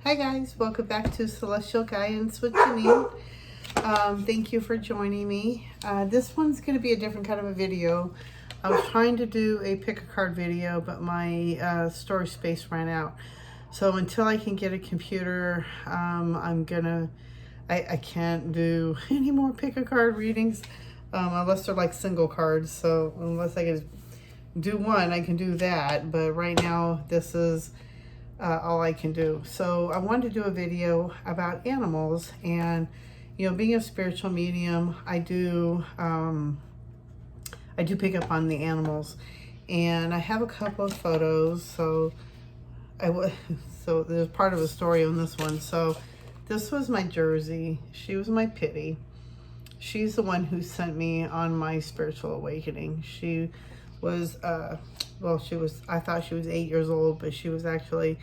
Hi guys, welcome back to Celestial Guidance with Janine. Thank you for joining me. This one's going to be a different kind of a video. I was trying to do a pick a card video, but my storage space ran out. So until I can get a computer, I can't do any more pick a card readings unless they're like single cards. So unless I can do one, I can do that. But right now, this is all I can do. So I wanted to do a video about animals, and being a spiritual medium, I do pick up on the animals, and I have a couple of photos. So so there's part of a story on this one. So this was my Jersey. She was my Pitty. She's the one who sent me on my spiritual awakening. She was I thought she was 8 years old, but she was actually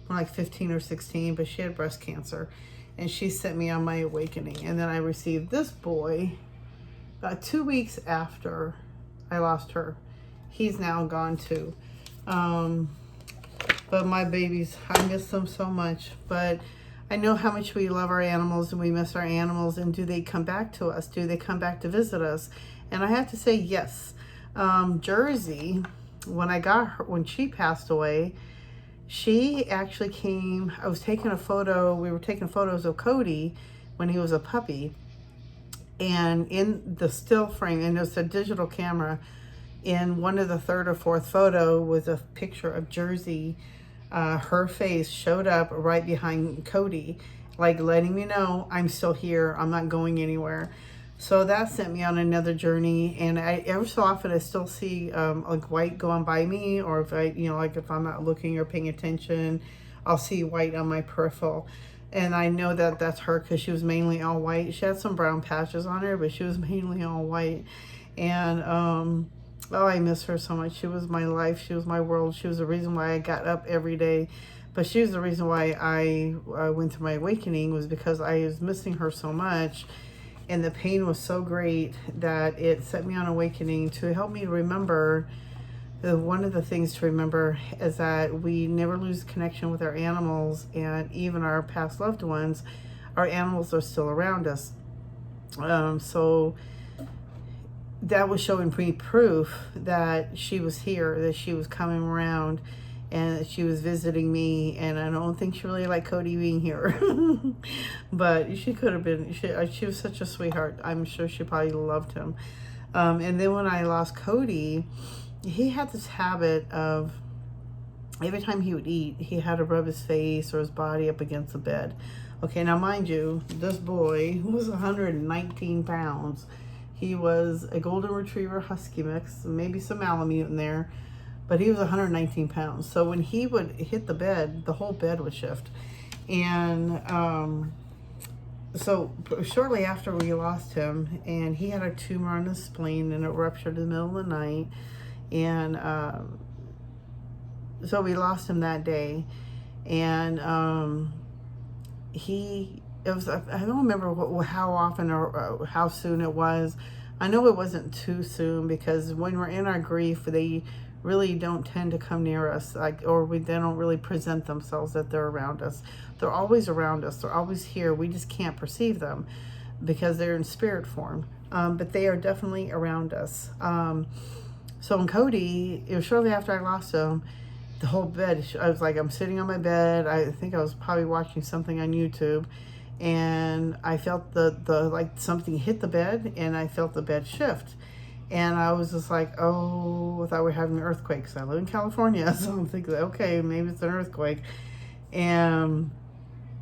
like 15 or 16, but she had breast cancer, and she sent me on my awakening. And then I received this boy about 2 weeks after I lost her. He's now gone too. But my babies, I miss them so much. But I know how much we love our animals and we miss our animals. And do they come back to us? Do they come back to visit us? And I have to say yes. Jersey, when she passed away, she actually came. I was taking a photo. We were taking photos of Cody when he was a puppy. And in the still frame, and it was a digital camera, in one of the third or fourth photo was a picture of Jersey. Her face showed up right behind Cody, like letting me know I'm still here. I'm not going anywhere. So that sent me on another journey. And every so often I still see like white going by me, or if if I'm not looking or paying attention, I'll see white on my peripheral. And I know that that's her because she was mainly all white. She had some brown patches on her, but she was mainly all white. And oh, I miss her so much. She was my life. She was my world. She was the reason why I got up every day. But she was the reason why I went through my awakening, was because I was missing her so much. And the pain was so great that it set me on awakening to help me remember. One of the things to remember is that we never lose connection with our animals, and even our past loved ones. Our animals are still around us. So that was showing me proof that she was here, that she was coming around, and that she was visiting me. And I don't think she really liked Cody being here. But she could have been. She was such a sweetheart. I'm sure she probably loved him. And then when I lost Cody, he had this habit of, every time he would eat, he had to rub his face or his body up against the bed. Okay, now mind you, this boy was 119 pounds. He was a golden retriever husky mix, maybe some Malamute in there, but he was 119 pounds. So when he would hit the bed, the whole bed would shift. And so shortly after we lost him, and he had a tumor on his spleen, and it ruptured in the middle of the night. And so we lost him that day. And I don't remember how often or how soon it was. I know it wasn't too soon, because when we're in our grief, they really don't tend to come near us, they don't really present themselves that they're around us. They're always around us. They're always here. We just can't perceive them because they're in spirit form. But they are definitely around us. So in Cody, it was shortly after I lost him, the whole bed, I'm sitting on my bed. I think I was probably watching something on YouTube, and I felt like something hit the bed, and I felt the bed shift. And I was just like, oh, I thought we were having an earthquake, because I live in California. So I'm thinking, okay, maybe it's an earthquake. And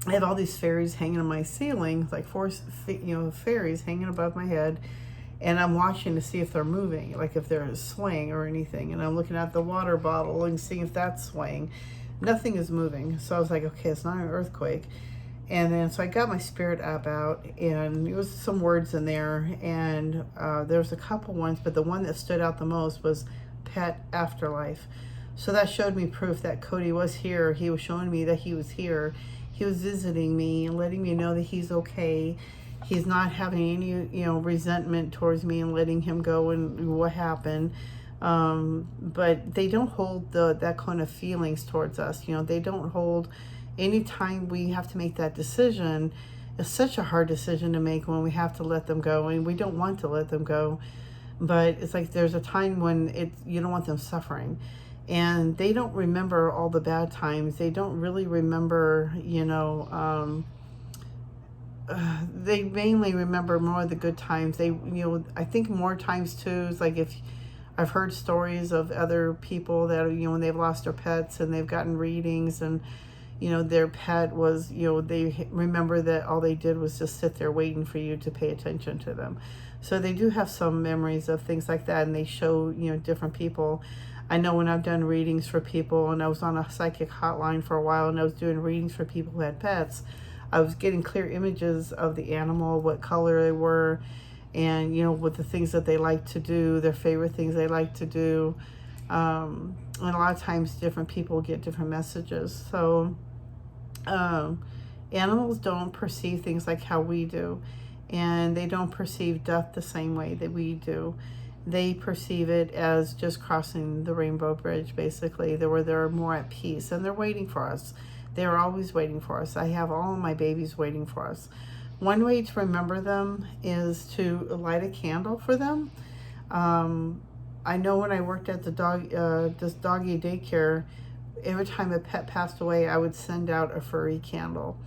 I had all these fairies hanging on my ceiling, like four fairies hanging above my head. And I'm watching to see if they're moving, like if they're swaying or anything. And I'm looking at the water bottle and seeing if that's swaying. Nothing is moving. So I was like, okay, it's not an earthquake. And then, so I got my spirit app out, and it was some words in there. And there was a couple ones, but the one that stood out the most was pet afterlife. So that showed me proof that Cody was here. He was showing me that he was here. He was visiting me and letting me know that he's okay. He's not having any, resentment towards me and letting him go and what happened. But they don't hold that kind of feelings towards us. They don't hold anytime we have to make that decision, it's such a hard decision to make when we have to let them go, and we don't want to let them go. But it's like there's a time when you don't want them suffering. And they don't remember all the bad times. They don't really remember, they mainly remember more of the good times. I think more times too, is like if I've heard stories of other people that, when they've lost their pets and they've gotten readings, and, their pet was, they remember that all they did was just sit there waiting for you to pay attention to them. So they do have some memories of things like that, and they show, different people. I know when I've done readings for people, and I was on a psychic hotline for a while, and I was doing readings for people who had pets, I was getting clear images of the animal, what color they were, and, what the things that they like to do, their favorite things they like to do. And a lot of times different people get different messages. So animals don't perceive things like how we do, and they don't perceive death the same way that we do. They perceive it as just crossing the rainbow bridge, basically. They're more at peace, and they're waiting for us. They're always waiting for us. I have all of my babies waiting for us. One way to remember them is to light a candle for them. I know when I worked at this doggy daycare, every time a pet passed away, I would send out a furry candle.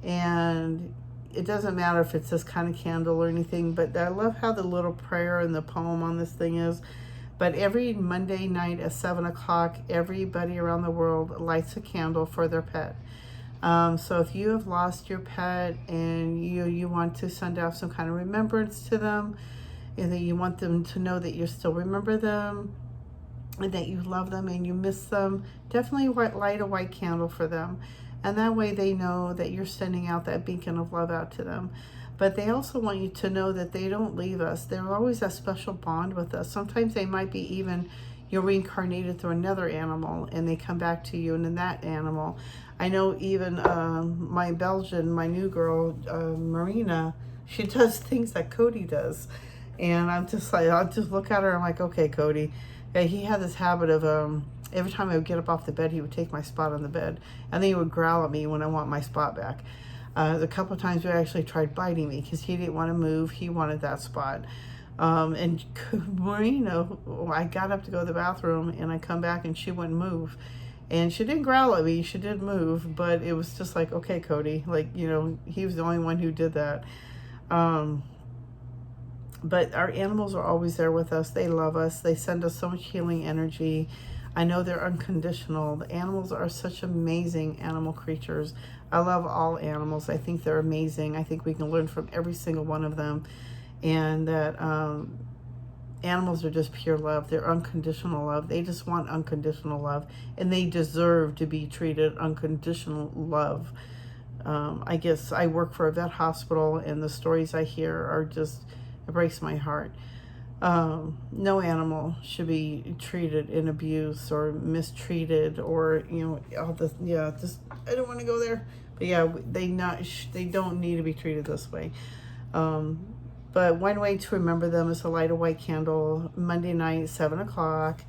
And it doesn't matter if it's this kind of candle or anything, but I love how the little prayer and the poem on this thing is. But every Monday night at 7 o'clock, everybody around the world lights a candle for their pet. So if you have lost your pet and you want to send out some kind of remembrance to them, and that you want them to know that you still remember them, and that you love them and you miss them, definitely light a white candle for them. And that way they know that you're sending out that beacon of love out to them. But they also want you to know that they don't leave us. They're always a special bond with us. Sometimes they might be even, you're reincarnated through another animal, and they come back to you and in that animal. I know even my new girl, Marina, she does things that Cody does. And I'm just like, I'll just look at her and I'm like, okay, Cody. Yeah, he had this habit of, every time I would get up off the bed, he would take my spot on the bed. And then he would growl at me when I want my spot back. A couple of times we actually tried biting me because he didn't want to move. He wanted that spot. And Marina, I got up to go to the bathroom, and I come back and she wouldn't move. And she didn't growl at me. She did move, but it was just like, okay, Cody. Like, he was the only one who did that. But our animals are always there with us. They love us. They send us so much healing energy. I know they're unconditional. The animals are such amazing animal creatures. I love all animals. I think they're amazing. I think we can learn from every single one of them. And that animals are just pure love. They're unconditional love. They just want unconditional love. And they deserve to be treated unconditional love. I guess I work for a vet hospital, and the stories I hear are just, it breaks my heart. No animal should be treated in abuse or mistreated, or all this. Yeah, just I don't want to go there. But yeah, they don't need to be treated this way. But one way to remember them is to light a white candle Monday night, 7 o'clock.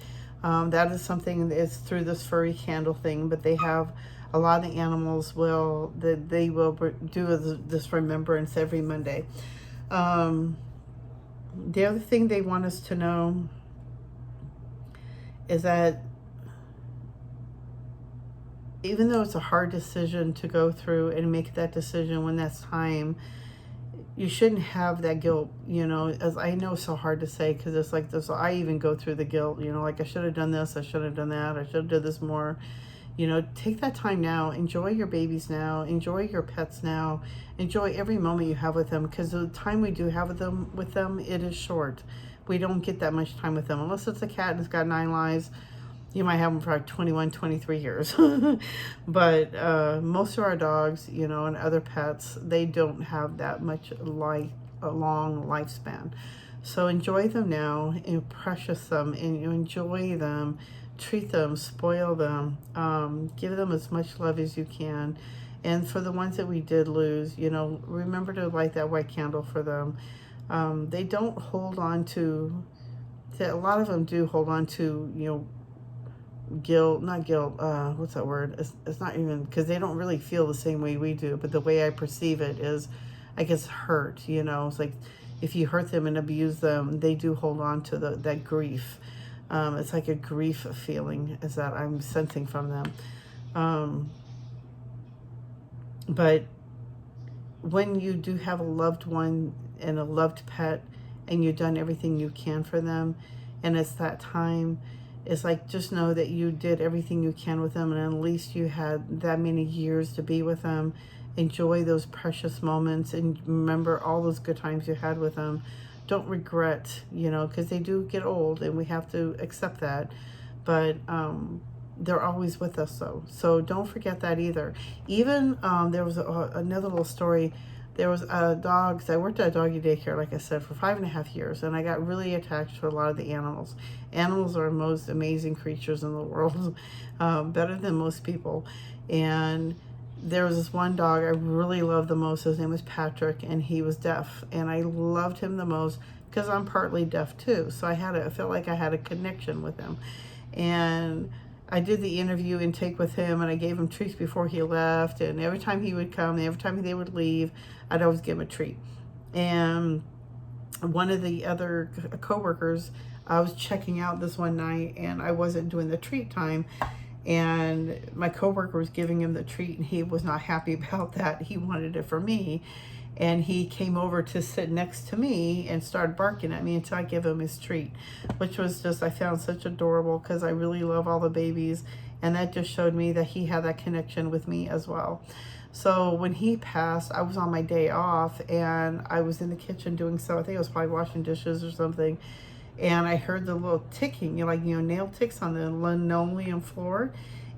That is something that's through this furry candle thing. But they have a lot of the animals they will do this remembrance every Monday. The other thing they want us to know is that even though it's a hard decision to go through and make that decision when that's time, you shouldn't have that guilt, as I know it's so hard to say, because it's like this, I even go through the guilt, like I should have done this, I should have done that, I should have done this more. Take that time now. Enjoy your babies now. Enjoy your pets now. Enjoy every moment you have with them, because the time we do have with them, it is short. We don't get that much time with them. Unless it's a cat and it's got 9 lives, you might have them for like 21, 23 years. But most of our dogs, and other pets, they don't have that much a long lifespan. So enjoy them now, and precious them, and you enjoy them. Treat them, spoil them, give them as much love as you can. And for the ones that we did lose, remember to light that white candle for them. They don't hold on to, a lot of them do hold on to, guilt, not guilt, what's that word? It's not even, because they don't really feel the same way we do, but the way I perceive it is, I guess, hurt, you know. It's like if you hurt them and abuse them, they do hold on to that grief. It's like a grief feeling is that I'm sensing from them. But when you do have a loved one and a loved pet and you've done everything you can for them, and it's that time, it's like, just know that you did everything you can with them, and at least you had that many years to be with them. Enjoy those precious moments and remember all those good times you had with them. Don't regret, you know, because they do get old and we have to accept that. But they're always with us, though. So don't forget that either. Even there was another little story. There was a dog, 'cause I worked at a doggy daycare, like I said, for 5.5 years, and I got really attached to a lot of the animals. Animals are the most amazing creatures in the world, better than most people. And there was this one dog I really loved the most. His name was Patrick, and he was deaf, and I loved him the most because I'm partly deaf too. So I felt like I had a connection with him. And I did the interview intake with him, and I gave him treats before he left, and every time he would come, every time they would leave, I'd always give him a treat. And one of the other coworkers, I was checking out this one night, and I wasn't doing the treat time, and my coworker was giving him the treat, and he was not happy about that. He wanted it for me, and he came over to sit next to me and started barking at me until I gave him his treat, which was just, I found such adorable, because I really love all the babies, and that just showed me that he had that connection with me as well. So when he passed, I was on my day off, and I was in the kitchen doing so. I think I was probably washing dishes or something, and I heard the little ticking, nail ticks on the linoleum floor.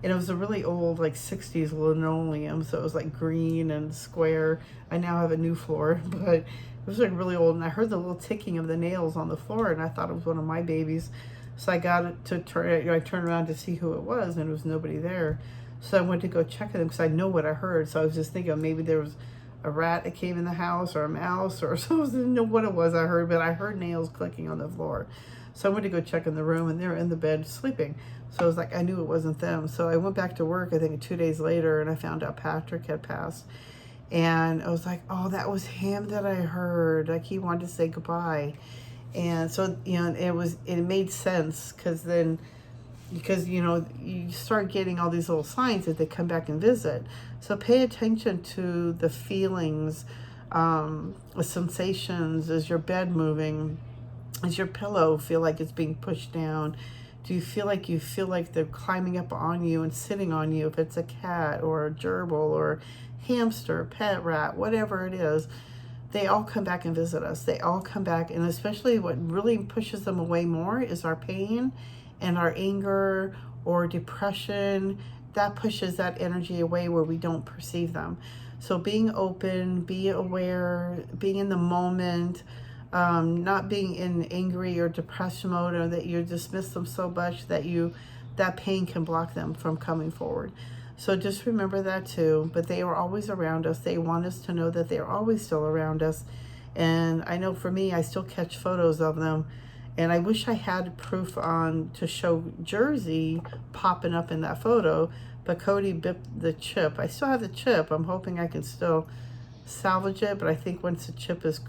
And it was a really old, like 60s linoleum, so it was like green and square. I now have a new floor, but it was like really old. And I heard the little ticking of the nails on the floor, and I thought it was one of my babies. So I got it to turn. I turned around to see who it was, and there was nobody there. So I went to go check on them because I know what I heard. So I was just thinking maybe there was a rat that came in the house or a mouse or something. I didn't know what it was I heard, but I heard nails clicking on the floor. So I went to go check in the room, and they were in the bed sleeping. So I was like, I knew it wasn't them. So I went back to work, I think 2 days later, and I found out Patrick had passed. And I was like, oh, that was him that I heard. Like, he wanted to say goodbye. And so, it made sense, because you start getting all these little signs that they come back and visit. So pay attention to the feelings, the sensations. Is your bed moving? Does your pillow feel like it's being pushed down? Do you feel like they're climbing up on you and sitting on you? If it's a cat or a gerbil or hamster, pet rat, whatever it is, they all come back and visit us. They all come back, and especially what really pushes them away more is our pain and our anger or depression. That pushes that energy away where we don't perceive them. So being open, be aware, being in the moment, not being in angry or depression mode, or that you dismiss them so much that pain can block them from coming forward. So just remember that too. But they are always around us. They want us to know that they're always still around us. And I know for me, I still catch photos of them. And I wish I had proof to show Jersey popping up in that photo. But Cody bit the chip. I still have the chip. I'm hoping I can still salvage it, but I think once the chip is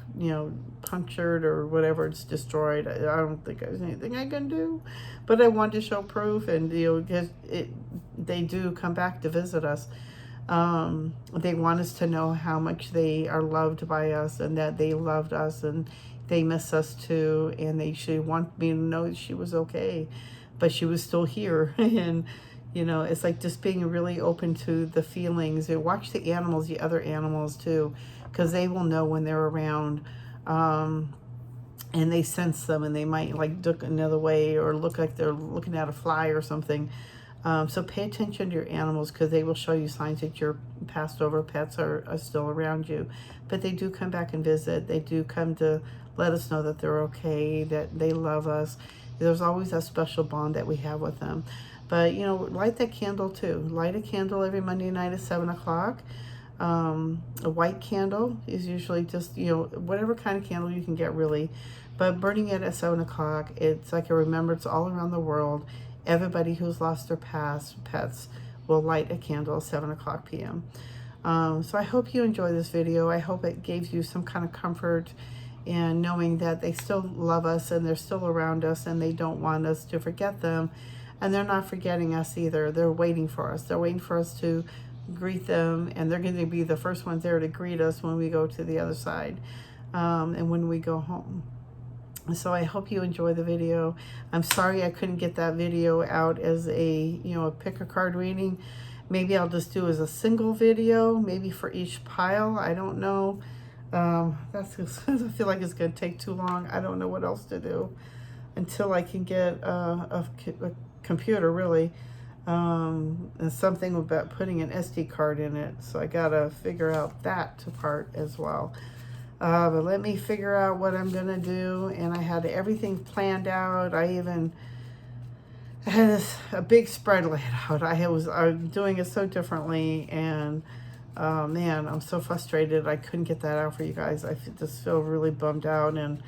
punctured or whatever, it's destroyed. I don't think there's anything I can do, but I wanted to show proof, and because they do come back to visit us. They want us to know how much they are loved by us, and that they loved us, and they miss us too, and they should want me to know she was okay, but she was still here. And it's like just being really open to the feelings. You watch the animals, the other animals too, because they will know when they're around, and they sense them, and they might like look another way or look like they're looking at a fly or something. So pay attention to your animals, because they will show you signs that your passed over pets are still around you. But they do come back and visit. They do come to let us know that they're okay, that they love us. There's always a special bond that we have with them. But, light that candle too. Light a candle every Monday night at 7 o'clock. A white candle is usually just, whatever kind of candle you can get, really. But burning it at 7 o'clock, it's like a remembrance all around the world. everybody who's lost their pets will light a candle at 7 o'clock p.m. So I hope you enjoy this video. I hope it gave you some kind of comfort in knowing that they still love us and they're still around us and they don't want us to forget them. And they're not forgetting us either. They're waiting for us. They're waiting for us to greet them, and they're going to be the first ones there to greet us when we go to the other side and when we go home. So I hope you enjoy the video. I'm sorry I couldn't get that video out as a, a pick a card reading. Maybe I'll just do as a single video, maybe for each pile. I don't know. I feel like it's going to take too long. I don't know what else to do until I can get a computer, really. And something about putting an SD card in it. So I got to figure out that part as well. But let me figure out what I'm going to do. And I had everything planned out. I had a big spread laid out. I'm doing it so differently. And man, I'm so frustrated. I couldn't get that out for you guys. I just feel really bummed out. And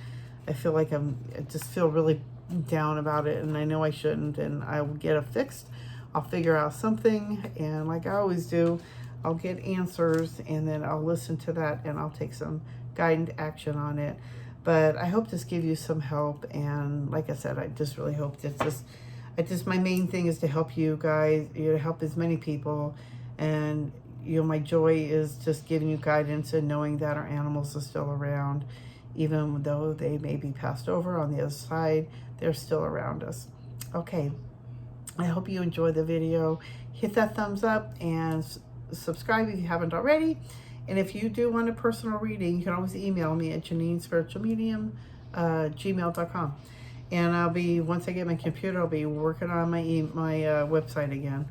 I feel like I just feel really down about it. And I know I shouldn't. And I will get it fixed. I'll figure out something. And like I always do, I'll get answers. And then I'll listen to that. And I'll take some guided action on it. But I hope this gives you some help. And like I said, I just really hope that my main thing is to help you guys, to help as many people. And my joy is just giving you guidance and knowing that our animals are still around, even though they may be passed over on the other side, they're still around us. Okay, I hope you enjoyed the video. Hit that thumbs up and subscribe if you haven't already. And if you do want a personal reading, you can always email me at JanineSpiritualMedium@gmail.com. And once I get my computer, I'll be working on my website again.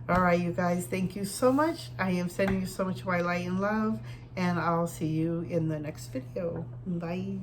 All right, you guys, thank you so much. I am sending you so much white light and love, and I'll see you in the next video. Bye.